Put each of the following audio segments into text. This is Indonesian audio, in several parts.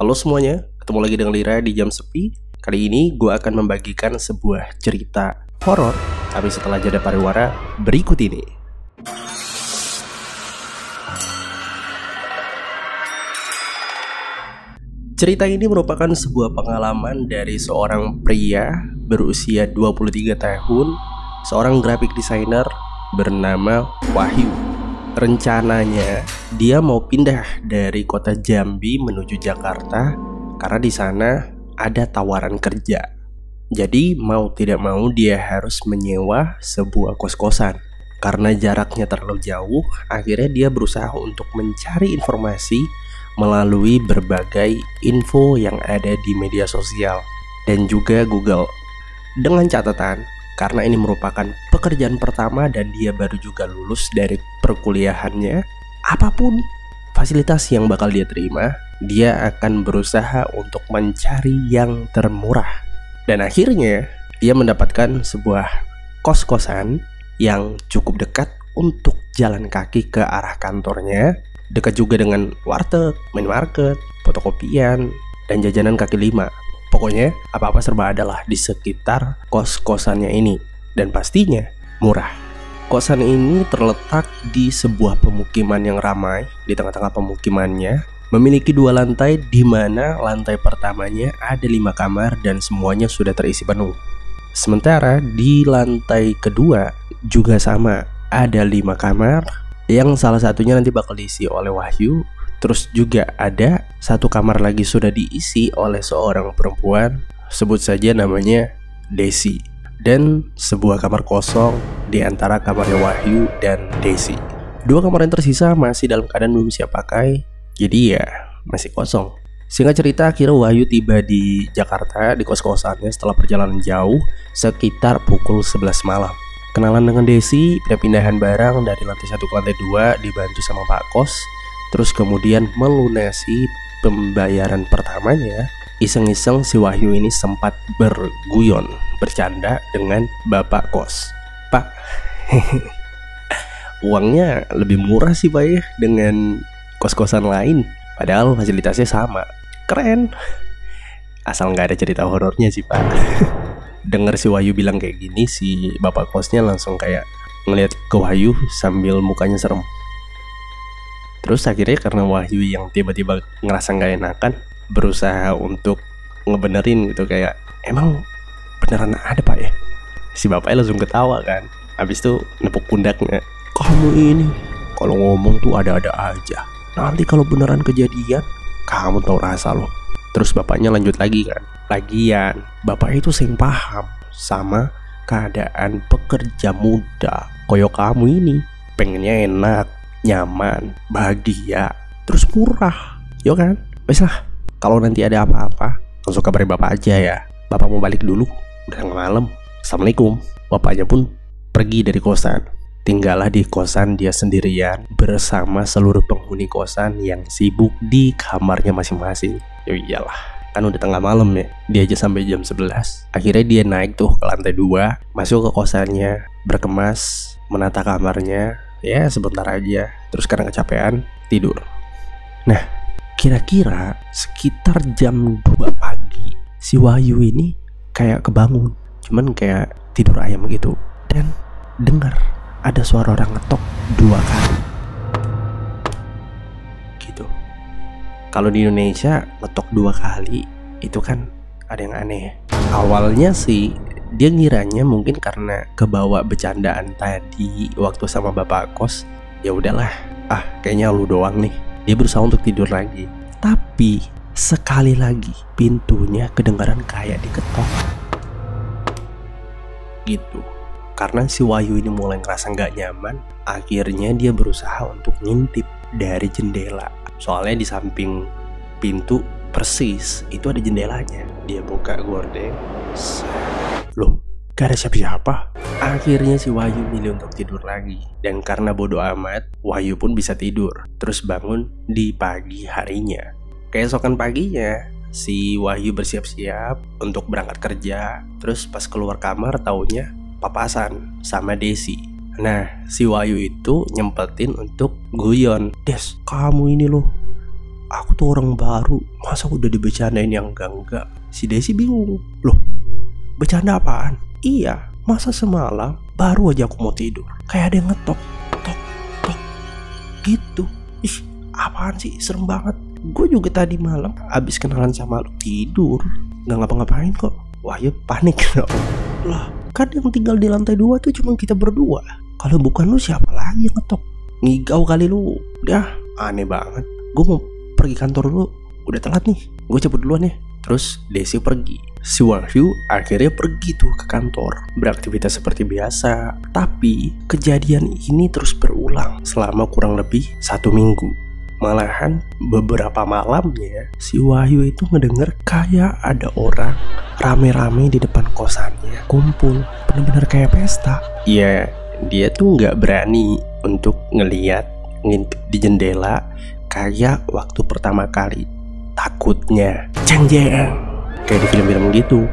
Halo semuanya, ketemu lagi dengan Lira di Jam Sepi. Kali ini gue akan membagikan sebuah cerita horor, tapi setelah jeda pariwara berikut ini. Cerita ini merupakan sebuah pengalaman dari seorang pria berusia 23 tahun, seorang graphic designer bernama Wahyu. Rencananya dia mau pindah dari kota Jambi menuju Jakarta karena di sana ada tawaran kerja. Jadi mau tidak mau dia harus menyewa sebuah kos-kosan. Karena jaraknya terlalu jauh, akhirnya dia berusaha untuk mencari informasi melalui berbagai info yang ada di media sosial dan juga Google. Dengan catatan, karena ini merupakan pekerjaan pertama dan dia baru juga lulus dari perkuliahannya, apapun fasilitas yang bakal dia terima, dia akan berusaha untuk mencari yang termurah. Dan akhirnya dia mendapatkan sebuah kos-kosan yang cukup dekat untuk jalan kaki ke arah kantornya, dekat juga dengan warteg, minimarket, fotokopian, dan jajanan kaki lima. Pokoknya apa-apa serba adalah di sekitar kos-kosannya ini. Dan pastinya murah. Kosan ini terletak di sebuah pemukiman yang ramai. Di tengah-tengah pemukimannya memiliki 2 lantai, di mana lantai pertamanya ada 5 kamar dan semuanya sudah terisi penuh. Sementara di lantai kedua juga sama, ada 5 kamar yang salah satunya nanti bakal diisi oleh Wahyu. Terus juga ada 1 kamar lagi sudah diisi oleh seorang perempuan, sebut saja namanya Desi. Dan sebuah kamar kosong di antara kamarnya Wahyu dan Desi. 2 kamar yang tersisa masih dalam keadaan belum siap pakai, jadi ya masih kosong. Singkat cerita, akhirnya Wahyu tiba di Jakarta di kos-kosannya setelah perjalanan jauh sekitar pukul 11 malam. Kenalan dengan Desi, pindah-pindahan barang dari lantai 1 ke lantai 2 dibantu sama Pak Kos. Terus kemudian melunasi pembayaran pertamanya. Iseng-iseng si Wahyu ini sempat berguyon, bercanda dengan Bapak Kos. Pak, uangnya lebih murah sih Pak ya dengan kos-kosan lain. Padahal fasilitasnya sama. Keren. Asal nggak ada cerita horornya sih Pak. Dengar si Wahyu bilang kayak gini, si Bapak Kosnya langsung kayak ngeliat ke Wahyu sambil mukanya serem. Terus akhirnya karena Wahyu yang tiba-tiba ngerasa gak enakan, berusaha untuk ngebenerin gitu, kayak emang beneran ada Pak ya? Si bapaknya langsung ketawa kan. Habis itu nepuk pundaknya, kamu ini kalau ngomong tuh ada-ada aja. Nanti kalau beneran kejadian, kamu tahu rasa loh. Terus bapaknya lanjut lagi kan, lagian bapak itu sing paham sama keadaan pekerja muda koyo kamu ini. Pengennya enak, nyaman, bahagia, terus murah, yo kan? Wes lah, kalau nanti ada apa-apa langsung kabarin bapak aja ya. Bapak mau balik dulu, udah malam. Assalamualaikum. Bapaknya pun pergi dari kosan. Tinggallah di kosan dia sendirian bersama seluruh penghuni kosan yang sibuk di kamarnya masing-masing. Yo iyalah, kan udah tengah malam ya. Dia aja sampai jam 11. Akhirnya dia naik tuh ke lantai 2, masuk ke kosannya, berkemas, menata kamarnya. Ya sebentar aja, terus karena kecapean tidur. Nah, kira-kira sekitar jam 2 pagi si Wahyu ini kayak kebangun, cuman kayak tidur ayam gitu. Dan dengar ada suara orang ngetok 2 kali gitu. Kalau di Indonesia ngetok 2 kali itu kan ada yang aneh. Awalnya sih dia ngiranya mungkin karena kebawa bercandaan tadi waktu sama Bapak Kos. Ya udahlah, kayaknya lu doang nih. Dia berusaha untuk tidur lagi. Tapi sekali lagi pintunya kedengaran kayak diketok gitu. Karena si Wahyu ini mulai ngerasa gak nyaman, akhirnya dia berusaha untuk ngintip dari jendela. Soalnya di samping pintu persis itu ada jendelanya. Dia buka gorden. Loh, gak ada siapa-siapa. Akhirnya si Wahyu milih untuk tidur lagi. Dan karena bodo amat, Wahyu pun bisa tidur. Terus bangun di pagi harinya. Keesokan paginya, si Wahyu bersiap-siap untuk berangkat kerja. Terus pas keluar kamar taunya papasan sama Desi. Nah, si Wahyu itu nyempetin untuk guyon. Des, kamu ini loh aku tuh orang baru, masa udah dibecandain yang enggak. Si Desi bingung, loh bercanda apaan? Iya, masa semalam baru aja aku mau tidur, kayak ada yang ngetok, tok, tok gitu. Ih, apaan sih, serem banget. Gue juga tadi malam abis kenalan sama lu tidur, nggak ngapa-ngapain kok. Wahyu panik dong. Lah, kan yang tinggal di lantai 2 tuh cuma kita berdua. Kalau bukan lu siapa lagi yang ngetok? Ngigau kali lu. Udah, aneh banget. Gue mau pergi kantor dulu, udah telat nih. Gue cabut duluan ya. Terus Desi pergi. Si Wahyu akhirnya pergi tuh ke kantor, beraktivitas seperti biasa. Tapi kejadian ini terus berulang selama kurang lebih 1 minggu. Malahan beberapa malamnya si Wahyu itu ngedenger kayak ada orang rame-rame di depan kosannya kumpul, bener-bener kayak pesta. Ya, dia tuh nggak berani untuk ngeliat, ngintip di jendela kayak waktu pertama kali. Takutnya jeng-jeng kayak di film-film gitu.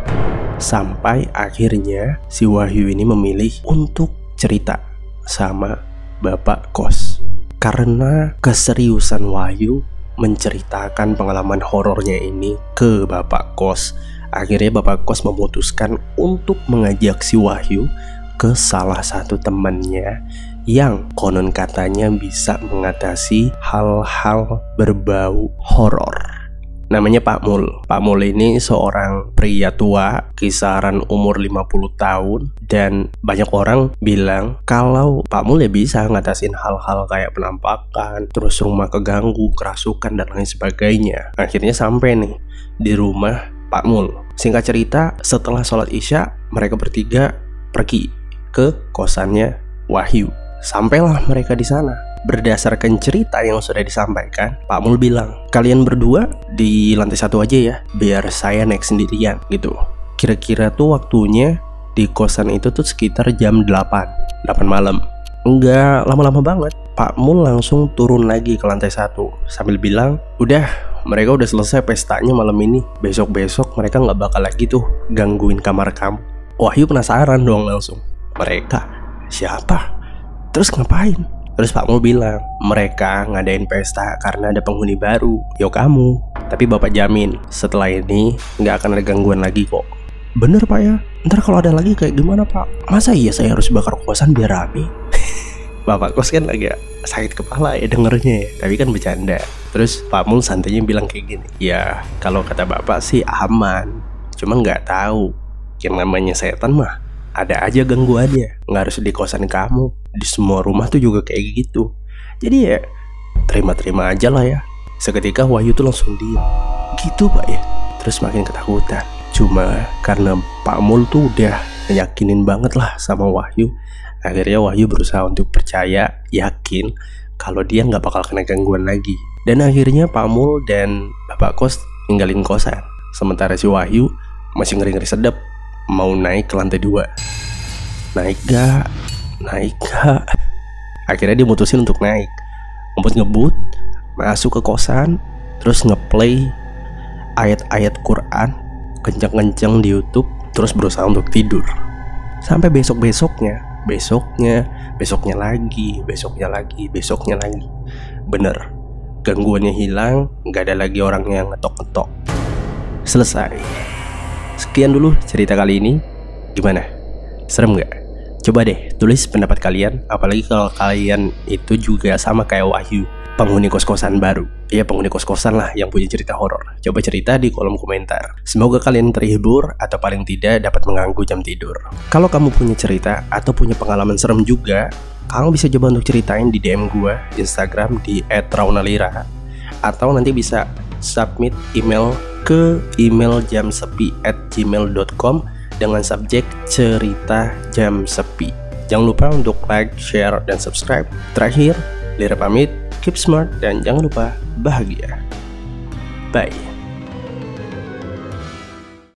Sampai akhirnya si Wahyu ini memilih untuk cerita sama bapak kos. Karena keseriusan Wahyu menceritakan pengalaman horornya ini ke bapak kos, akhirnya bapak kos memutuskan untuk mengajak si Wahyu ke salah satu temannya yang konon katanya bisa mengatasi hal-hal berbau horor. Namanya Pak Mul. Pak Mul ini seorang pria tua, kisaran umur 50 tahun. Dan banyak orang bilang kalau Pak Mul ya bisa ngatasin hal-hal kayak penampakan, terus rumah keganggu, kerasukan, dan lain sebagainya. Akhirnya sampai nih di rumah Pak Mul. Singkat cerita, setelah sholat isya, mereka bertiga pergi ke kosannya Wahyu. Sampailah mereka di sana. Berdasarkan cerita yang sudah disampaikan, Pak Mul bilang, kalian berdua di lantai 1 aja ya, biar saya naik sendirian gitu. Kira-kira tuh waktunya di kosan itu tuh sekitar jam 8 malam. Enggak lama-lama banget. Pak Mul langsung turun lagi ke lantai 1 sambil bilang, udah, mereka udah selesai pestanya malam ini. Besok-besok mereka gak bakal lagi tuh gangguin kamar kamu. Wahyu penasaran dong langsung. Mereka? Siapa? Terus ngapain? Terus Pak Mul bilang, mereka ngadain pesta karena ada penghuni baru, yo kamu. Tapi bapak jamin, setelah ini nggak akan ada gangguan lagi kok. Bener pak ya? Ntar kalau ada lagi kayak gimana pak? Masa iya saya harus bakar kosan biar rame? Bapak kos kan agak sakit kepala ya dengernya ya, tapi kan bercanda. Terus Pak Mul santainya bilang kayak gini, ya kalau kata bapak sih aman, cuma nggak tahu, yang namanya setan mah ada aja gangguannya. Nggak harus di kosan kamu, di semua rumah tuh juga kayak gitu. Jadi ya terima-terima aja lah ya. Seketika Wahyu tuh langsung diam gitu pak ya. Terus makin ketakutan. Cuma karena Pak Mul tuh udah yakinin banget lah sama Wahyu, akhirnya Wahyu berusaha untuk percaya, yakin kalau dia nggak bakal kena gangguan lagi. Dan akhirnya Pak Mul dan bapak kos ninggalin kosan. Sementara si Wahyu masih ngeri-ngeri sedap mau naik ke lantai 2. Naik gak? Akhirnya dia mutusin untuk naik. Ngebut masuk ke kosan, terus ngeplay ayat-ayat Quran kenceng-kenceng di YouTube, terus berusaha untuk tidur. Sampai besoknya lagi. Bener, gangguannya hilang, gak ada lagi orang yang ngetok-ngetok. Selesai. Sekian dulu cerita kali ini. Gimana? Serem gak? Coba deh tulis pendapat kalian. Apalagi kalau kalian itu juga sama kayak Wahyu, penghuni kos-kosan baru. Ya penghuni kos-kosan lah yang punya cerita horor. Coba cerita di kolom komentar. Semoga kalian terhibur atau paling tidak dapat mengganggu jam tidur. Kalau kamu punya cerita atau punya pengalaman serem juga, kamu bisa coba untuk ceritain di DM gue Instagram di @raunalira. Atau nanti bisa submit email ke email jamsepi@gmail.com dengan subjek cerita jam sepi. Jangan lupa untuk like, share, dan subscribe. Terakhir, Lira pamit, keep smart, dan jangan lupa bahagia. Bye.